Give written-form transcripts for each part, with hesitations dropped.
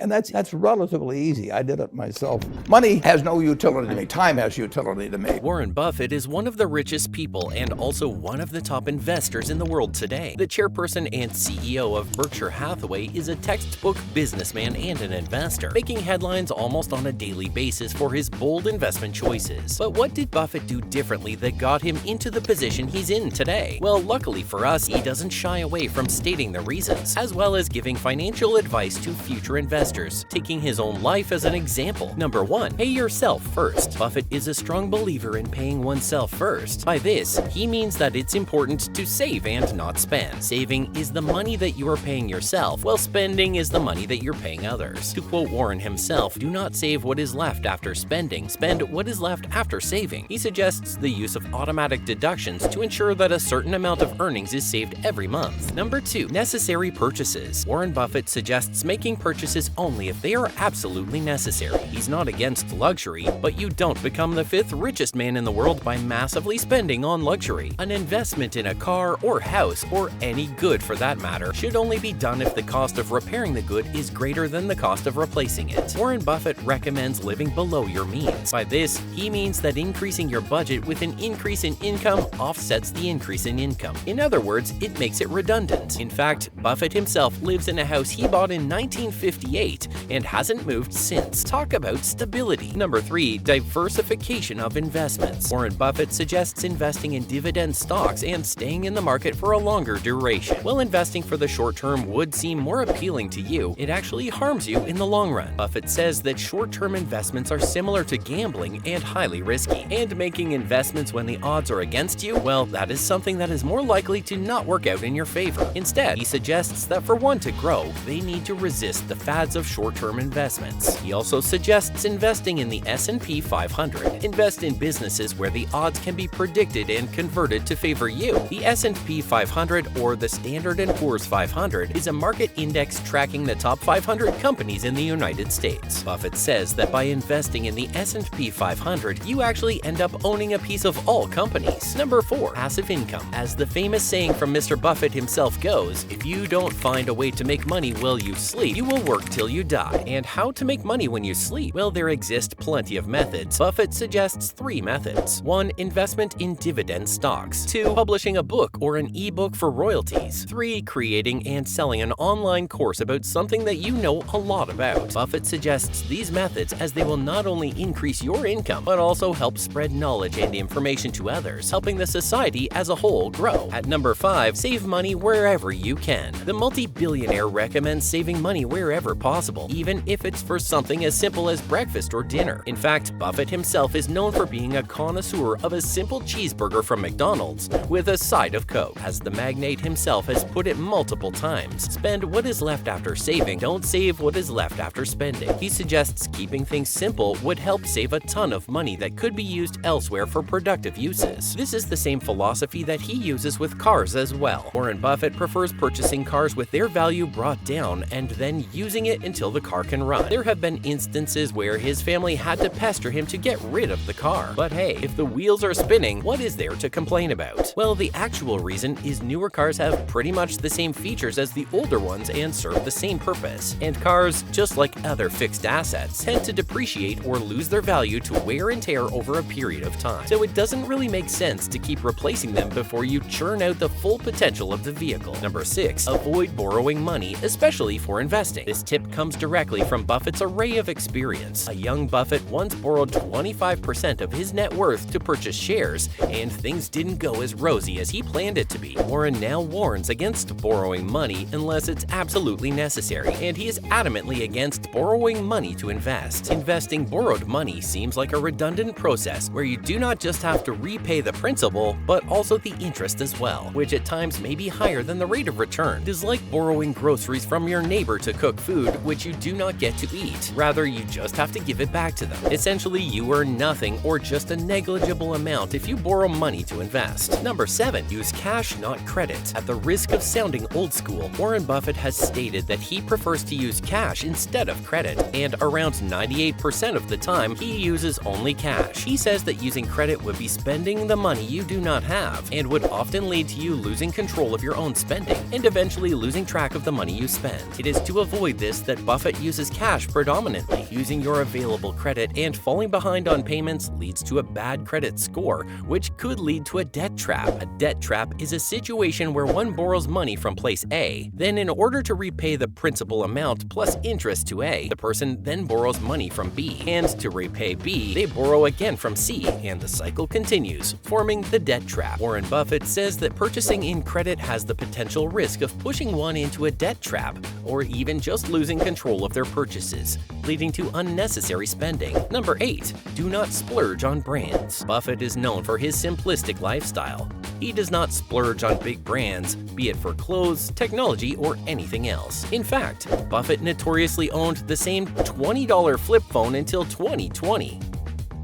And that's relatively easy. I did it myself. Money has no utility to me. Time has utility to me. Warren Buffett is one of the richest people and also one of the top investors in the world today. The chairperson and CEO of Berkshire Hathaway is a textbook businessman and an investor, making headlines almost on a daily basis for his bold investment choices. But what did Buffett do differently that got him into the position he's in today? Well, luckily for us, he doesn't shy away from stating the reasons, as well as giving financial advice to future investors, taking his own life as an example. Number 1. Pay yourself first. Buffett is a strong believer in paying oneself first. By this, he means that it's important to save and not spend. Saving is the money that you are paying yourself, while spending is the money that you're paying others. To quote Warren himself, do not save what is left after spending, spend what is left after saving. He suggests the use of automatic deductions to ensure that a certain amount of earnings is saved every month. Number 2. Necessary purchases. Warren Buffett suggests making purchases only if they are absolutely necessary. He's not against luxury, but you don't become the 5th richest man in the world by massively spending on luxury. An investment in a car or house, or any good for that matter, should only be done if the cost of repairing the good is greater than the cost of replacing it. Warren Buffett recommends living below your means. By this, he means that increasing your budget with an increase in income offsets the increase in income. In other words, it makes it redundant. In fact, Buffett himself lives in a house he bought in 1958 and hasn't moved since. Talk about stability. Number 3. Diversification of investments. Warren Buffett suggests investing in dividend stocks and staying in the market for a longer duration. While investing for the short term would seem more appealing to you, it actually harms you in the long run. Buffett says that short-term investments are similar to gambling and highly risky, and making investments when the odds are against you, well, that is something that is more likely to not work out in your favor. Instead, he suggests that for one to grow, they need to resist the fads of short-term investments. He also suggests investing in the S&P 500. Invest in businesses where the odds can be predicted and converted to favor you. The S&P 500, or the Standard & Poor's 500, is a market index tracking the top 500 companies in the United States. Buffett says that by investing in the S&P 500, you actually end up owning a piece of all companies. Number 4. Passive income. As the famous saying from Mr. Buffett himself goes, if you don't find a way to make money while you sleep, you will work till you die. And how to make money when you sleep? Well, there exist plenty of methods. Buffett suggests 3 methods. 1. Investment in dividend stocks. 2. Publishing a book or an e-book for royalties. 3. Creating and selling an online course about something that you know a lot about. Buffett suggests these methods as they will not only increase your income, but also help spread knowledge and information to others, helping the society as a whole grow. At number 5. Save money wherever you can. The multi-billionaire recommends saving money wherever possible, even if it's for something as simple as breakfast or dinner. In fact, Buffett himself is known for being a connoisseur of a simple cheeseburger from McDonald's with a side of Coke. As the magnate himself has put it multiple times, spend what is left after saving, don't save what is left after spending. He suggests keeping things simple would help save a ton of money that could be used elsewhere for productive uses. This is the same philosophy that he uses with cars as well. Warren Buffett prefers purchasing cars with their value brought down and then using it until the car can run. There have been instances where his family had to pester him to get rid of the car. But hey, if the wheels are spinning, what is there to complain about? Well, the actual reason is newer cars have pretty much the same features as the older ones and serve the same purpose. And cars, just like other fixed assets, tend to depreciate or lose their value to wear and tear over a period of time. So it doesn't really make sense to keep replacing them before you churn out the full potential of the vehicle. Number 6. Avoid borrowing money, especially for investing. This tip comes directly from Buffett's array of experience. A young Buffett once borrowed 25% of his net worth to purchase shares, and things didn't go as rosy as he planned it to be. Warren now warns against borrowing money unless it's absolutely necessary, and he is adamantly against borrowing money to invest. Investing borrowed money seems like a redundant process where you do not just have to repay the principal, but also the interest as well, which at times may be higher than the rate of return. It is like borrowing groceries from your neighbor to cook food which you do not get to eat. Rather, you just have to give it back to them. Essentially, you earn nothing or just a negligible amount if you borrow money to invest. Number 7. Use cash, not credit. At the risk of sounding old school, Warren Buffett has stated that he prefers to use cash instead of credit, and around 98% of the time, he uses only cash. He says that using credit would be spending the money you do not have, and would often lead to you losing control of your own spending, and eventually losing track of the money you spend. It is to avoid this that Buffett uses cash predominantly. Using your available credit and falling behind on payments leads to a bad credit score, which could lead to a debt trap. A debt trap is a situation where one borrows money from place A, then in order to repay the principal amount plus interest to A, the person then borrows money from B, and to repay B, they borrow again from C, and the cycle continues, forming the debt trap. Warren Buffett says that purchasing in credit has the potential risk of pushing one into a debt trap, or even just losing control of their purchases, leading to unnecessary spending. Number 8. Do not splurge on brands. Buffett is known for his simplistic lifestyle. He does not splurge on big brands, be it for clothes, technology, or anything else. In fact, Buffett notoriously owned the same $20 flip phone until 2020,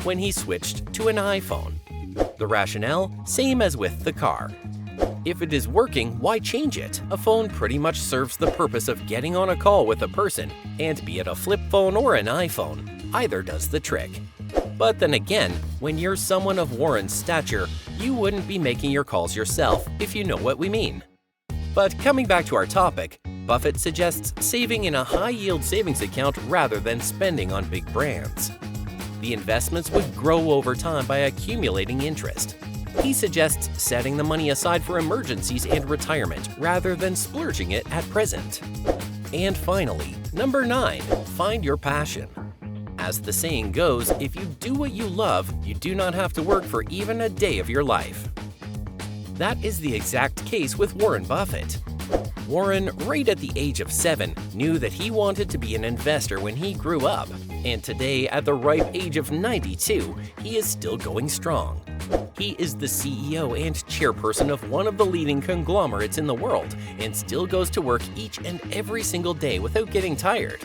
when he switched to an iPhone. The rationale? Same as with the car. If it is working, why change it? A phone pretty much serves the purpose of getting on a call with a person, and be it a flip phone or an iPhone, either does the trick. But then again, when you're someone of Warren's stature, you wouldn't be making your calls yourself, if you know what we mean. But coming back to our topic, Buffett suggests saving in a high-yield savings account rather than spending on big brands. The investments would grow over time by accumulating interest. He suggests setting the money aside for emergencies and retirement rather than splurging it at present. And finally, number 9, find your passion. As the saying goes, if you do what you love, you do not have to work for even a day of your life. That is the exact case with Warren Buffett. Warren, right at the age of 7, knew that he wanted to be an investor when he grew up, and today, at the ripe age of 92, he is still going strong. He is the CEO and chairperson of one of the leading conglomerates in the world, and still goes to work each and every single day without getting tired.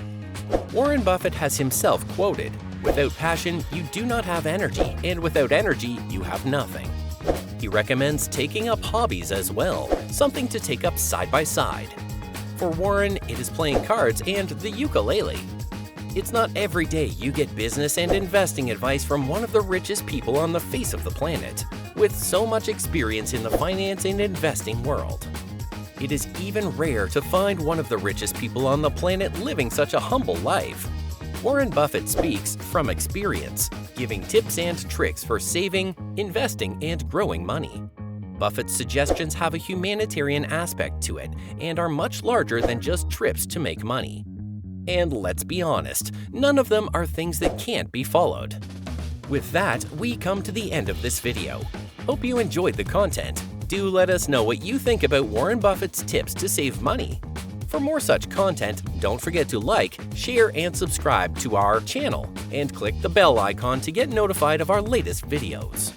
Warren Buffett has himself quoted, "Without passion, you do not have energy, and without energy, you have nothing." He recommends taking up hobbies as well, something to take up side by side. For Warren, it is playing cards and the ukulele. It's not every day you get business and investing advice from one of the richest people on the face of the planet, with so much experience in the finance and investing world. It is even rare to find one of the richest people on the planet living such a humble life. Warren Buffett speaks from experience, giving tips and tricks for saving, investing, and growing money. Buffett's suggestions have a humanitarian aspect to it and are much larger than just trips to make money. And let's be honest, none of them are things that can't be followed. With that, we come to the end of this video. Hope you enjoyed the content. Do let us know what you think about Warren Buffett's tips to save money. For more such content, don't forget to like, share, and subscribe to our channel, and click the bell icon to get notified of our latest videos.